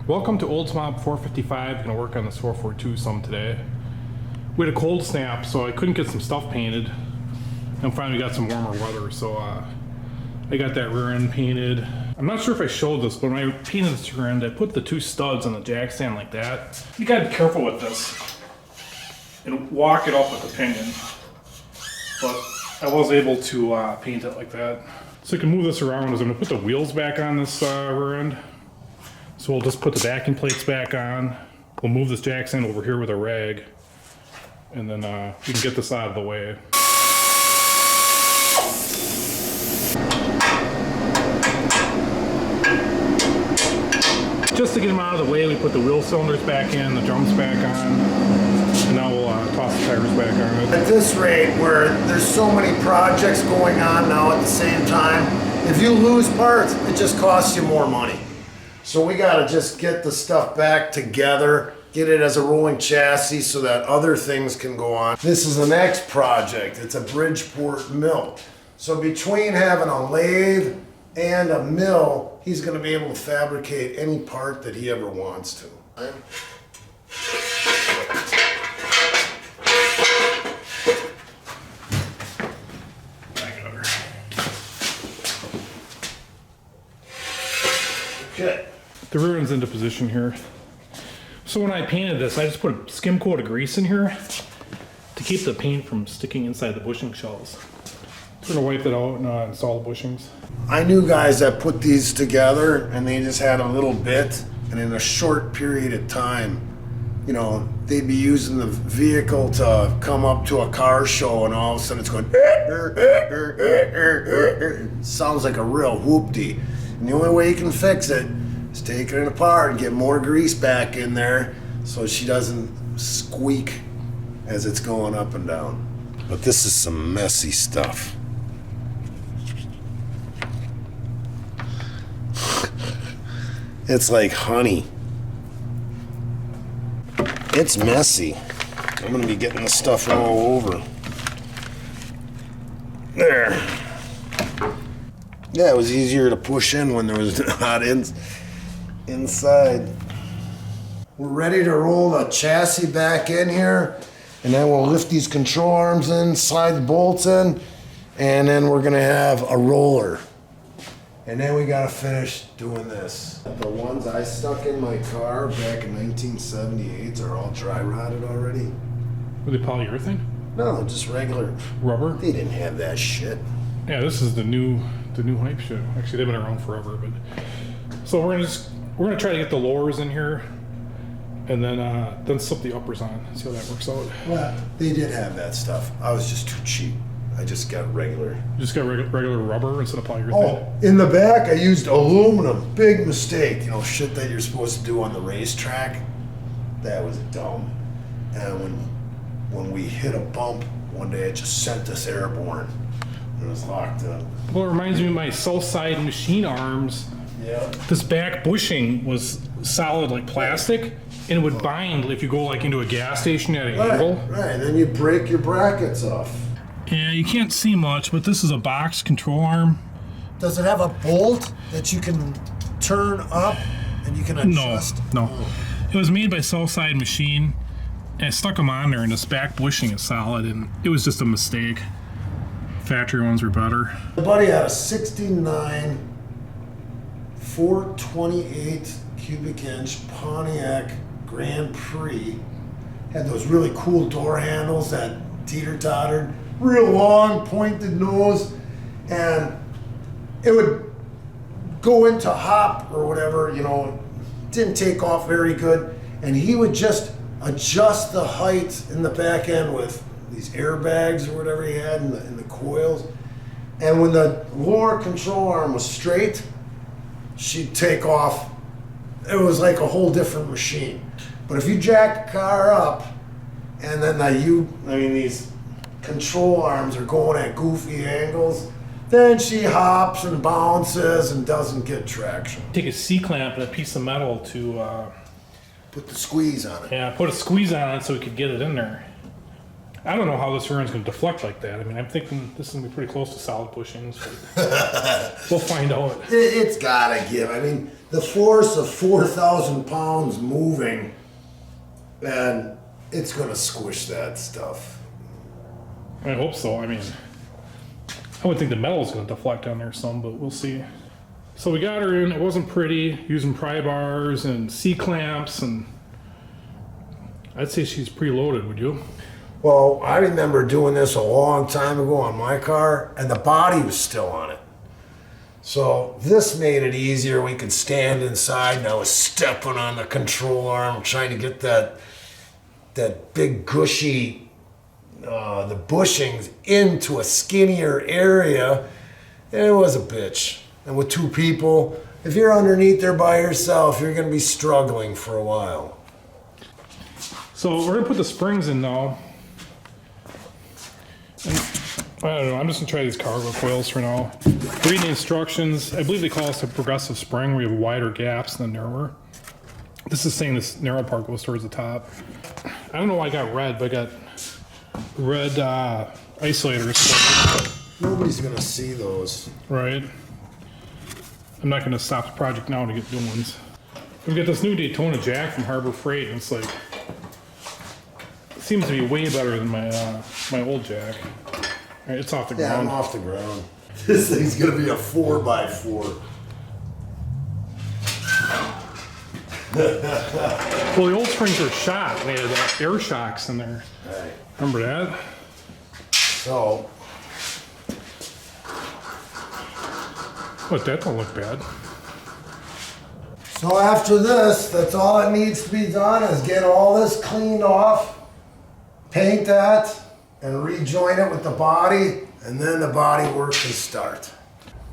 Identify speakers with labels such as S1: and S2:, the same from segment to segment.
S1: Welcome to Old Swamp 455. Gonna work on this 442 some today. We had a cold snap, so I couldn't get some stuff painted. And finally got some warmer weather, so I got that rear end painted. I'm not sure if I showed this, but when I painted this rear end, I put the two studs on the jack stand like that. You gotta be careful with this and walk it up with the pinion. But I was able to paint it like that. So I can move this around is I'm gonna put the wheels back on this rear end. So we'll just put the backing plates back on. We'll move this jack stand over here with a rag. And then we can get this out of the way. Just to get them out of the way, we put the wheel cylinders back in, the drums back on. And now we'll toss the tires back on.
S2: At this rate, where there's so many projects going on now at the same time, if you lose parts, it just costs you more money. So we gotta just get the stuff back together, get it as a rolling chassis so that other things can go on. This is the next project. It's a Bridgeport mill. So between having a lathe and a mill, he's gonna be able to fabricate any part that he ever wants to. Okay.
S1: The rear end's into position here. So when I painted this, I just put a skim coat of grease in here to keep the paint from sticking inside the bushing shells. So we're gonna wipe it out and install the bushings.
S2: I knew guys that put these together and they just had a little bit, and in a short period of time, you know, they'd be using the vehicle to come up to a car show and all of a sudden it's going it sounds like a real whoop-dee. And the only way you can fix it is take it apart and get more grease back in there so she doesn't squeak as it's going up and down. But this is some messy stuff. It's like honey. It's messy. I'm gonna be getting this stuff all over. There. Yeah, it was easier to push in when there was not inside. We're ready to roll the chassis back in here, and then we'll lift these control arms in, slide the bolts in, and then we're gonna have a roller. And then we gotta finish doing this. The ones I stuck in my car back in 1978 are all dry rotted already.
S1: Were they polyurethane?
S2: No, just regular
S1: Rubber?
S2: They didn't have that shit.
S1: Yeah, this is the new hype shit. Actually, they've been around forever, but so we're gonna try to get the lowers in here, and then slip the uppers on. See how that works out.
S2: Well, they did have that stuff. I was just too cheap. I just got regular.
S1: You just got regular rubber instead of polyurethane.
S2: Oh, in the back I used aluminum. Big mistake. You know, shit that you're supposed to do on the racetrack. That was dumb. And when we hit a bump one day, it just sent us airborne. It was locked up.
S1: Well, it reminds me of my south side machine arms.
S2: Yeah.
S1: This back bushing was solid like plastic, and it would bind if you go like into a gas station at an angle.
S2: Right, and then you break your brackets off.
S1: Yeah, you can't see much, but this is a box control arm.
S2: Does it have a bolt that you can turn up and you can adjust?
S1: No. It was made by Southside Machine, and I stuck them on there, and this back bushing is solid, and it was just a mistake. Factory ones were better.
S2: My buddy had a 69 428 cubic inch Pontiac Grand Prix. Had those really cool door handles that teeter-tottered, real long pointed nose, and it would go into hop or whatever, you know, didn't take off very good, and he would just adjust the height in the back end with these airbags or whatever he had in the coils, and when the lower control arm was straight, she'd take off. It was like a whole different machine. But if you jack a car up and then these control arms are going at goofy angles, then she hops and bounces and doesn't get traction.
S1: Take a C-clamp and a piece of metal to
S2: Put the squeeze on it.
S1: yeah, put a squeeze on it so we could get it in there. I don't know how this rear end's going to deflect like that. I mean, I'm thinking this is going to be pretty close to solid bushings, but we'll find out.
S2: It's gotta give. I mean, the force of 4,000 pounds moving, and it's gonna squish that stuff.
S1: I hope so. I mean, I would think the metal's going to deflect down there some, but we'll see. So we got her in. It wasn't pretty, using pry bars and C-clamps, and I'd say she's preloaded, would you?
S2: Well, I remember doing this a long time ago on my car, and the body was still on it. So this made it easier. We could stand inside, and I was stepping on the control arm, trying to get that big gushy, the bushings into a skinnier area. And it was a bitch. And with two people, if you're underneath there by yourself, you're going to be struggling for a while.
S1: So we're going to put the springs in now. And I don't know, I'm just going to try these cargo coils for now. Reading the instructions, I believe they call us a progressive spring where you have wider gaps than narrower. This is saying this narrow part goes towards the top. I don't know why I got red, but I got red isolators.
S2: Nobody's going to see those.
S1: Right. I'm not going to stop the project now to get new ones. We got this new Daytona jack from Harbor Freight, and it's like, it seems to be way better than my old jack. All right, it's off the
S2: Yeah,
S1: ground.
S2: I'm off the ground. This thing's going to be a 4x4.
S1: Well, the old springs were shot. They had air shocks in there.
S2: Right.
S1: Remember that?
S2: So,
S1: What, that don't look bad.
S2: so after this, that's all that needs to be done is get all this cleaned off, paint that, and rejoin it with the body, and then the body work can start.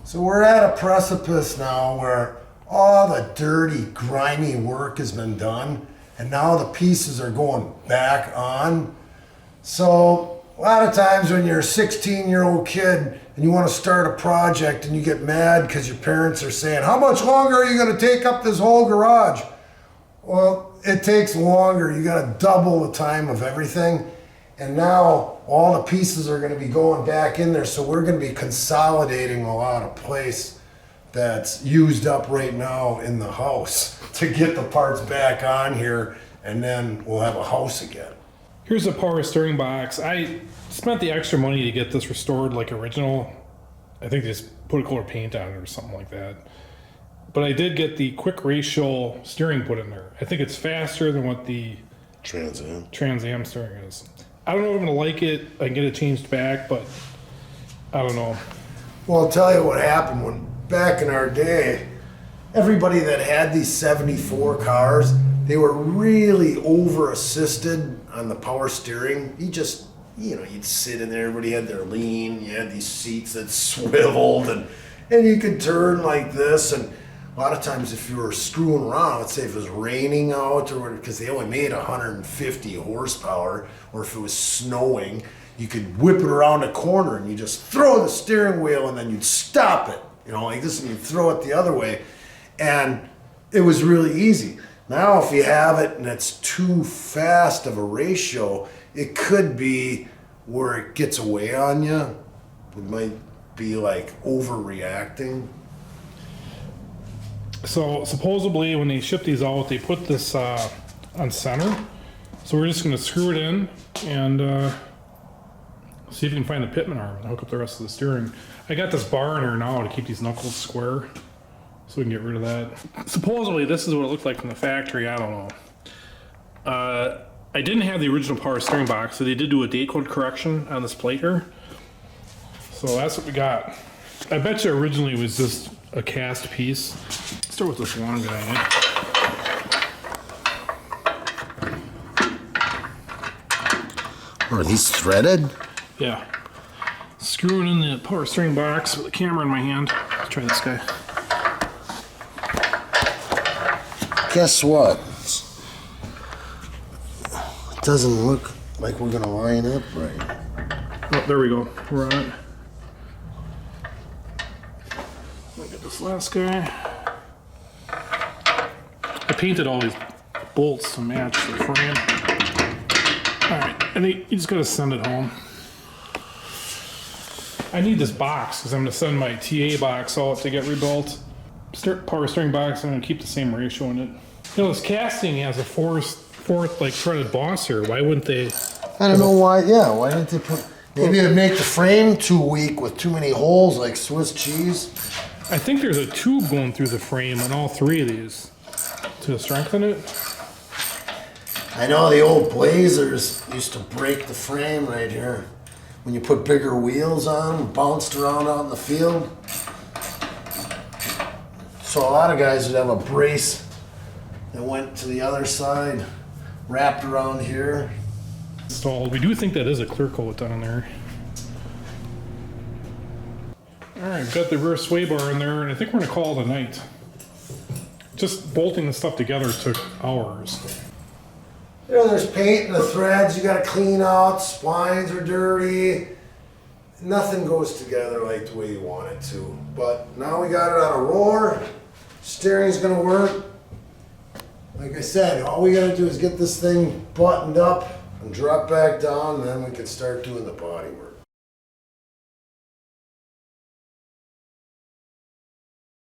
S2: So we're at a precipice now where all the dirty, grimy work has been done, and now the pieces are going back on. So a lot of times when you're a 16-year-old kid and you want to start a project and you get mad because your parents are saying, how much longer are you going to take up this whole garage? Well, it takes longer. You got to double the time of everything. And now all the pieces are going to be going back in there. So we're going to be consolidating a lot of place that's used up right now in the house to get the parts back on here, and then we'll have a house again.
S1: Here's a power steering box. I spent the extra money to get this restored like original. I think they just put a color paint on it or something like that. But I did get the quick ratio steering put in there. I think it's faster than what the Trans Am steering is. I don't know if I'm gonna like it. I can get it changed back, but I don't know.
S2: Well, I'll tell you what happened when back in our day, everybody that had these 74 cars, they were really over assisted on the power steering. You just, you'd sit in there, everybody had their lean, you had these seats that swiveled, and you could turn like this. And a lot of times if you were screwing around, let's say if it was raining out, or because they only made 150 horsepower, or if it was snowing, you could whip it around a corner and you just throw the steering wheel and then you'd stop it, like this, and you'd throw it the other way. And it was really easy. Now, if you have it and it's too fast of a ratio, it could be where it gets away on you. It might be like overreacting.
S1: So supposedly when they ship these out, they put this on center. So we're just gonna screw it in and see if you can find the pitman arm and hook up the rest of the steering. I got this bar in there now to keep these knuckles square, so we can get rid of that. Supposedly this is what it looked like from the factory, I don't know. I didn't have the original power steering box, so they did do a date code correction on this plate here. So that's what we got. I bet you originally it was just a cast piece. Let's start with this long guy.
S2: Are these threaded?
S1: Yeah. Screwing in the power steering box with the camera in my hand. Let's try this guy.
S2: Guess what? It doesn't look like we're gonna line up right.
S1: Oh, there we go. We're on it. Look at this last guy. I painted all these bolts to match the frame. Alright, and you just gotta send it home. I need this box because I'm gonna send my TA box out to get rebuilt. power steering box, I'm gonna keep the same ratio in it. You know, this casting has a fourth like threaded boss here. Why wouldn't they?
S2: I don't know why. Yeah, why didn't they put? Maybe it'd make the frame too weak with too many holes like Swiss cheese.
S1: I think there's a tube going through the frame on all three of these to strengthen it.
S2: I know the old Blazers used to break the frame right here. When you put bigger wheels on them, bounced around out in the field. So a lot of guys would have a brace that went to the other side, wrapped around here.
S1: Installed. We do think that is a clear coat on there. Alright, got the rear sway bar in there, and I think we're gonna call it a night. Just bolting the stuff together took hours.
S2: You know, there's paint in the threads you gotta clean out, splines are dirty. Nothing goes together like the way you want it to. But now we got it on a roller, steering's gonna work. Like I said, all we gotta do is get this thing buttoned up and drop back down, and then we can start doing the body work.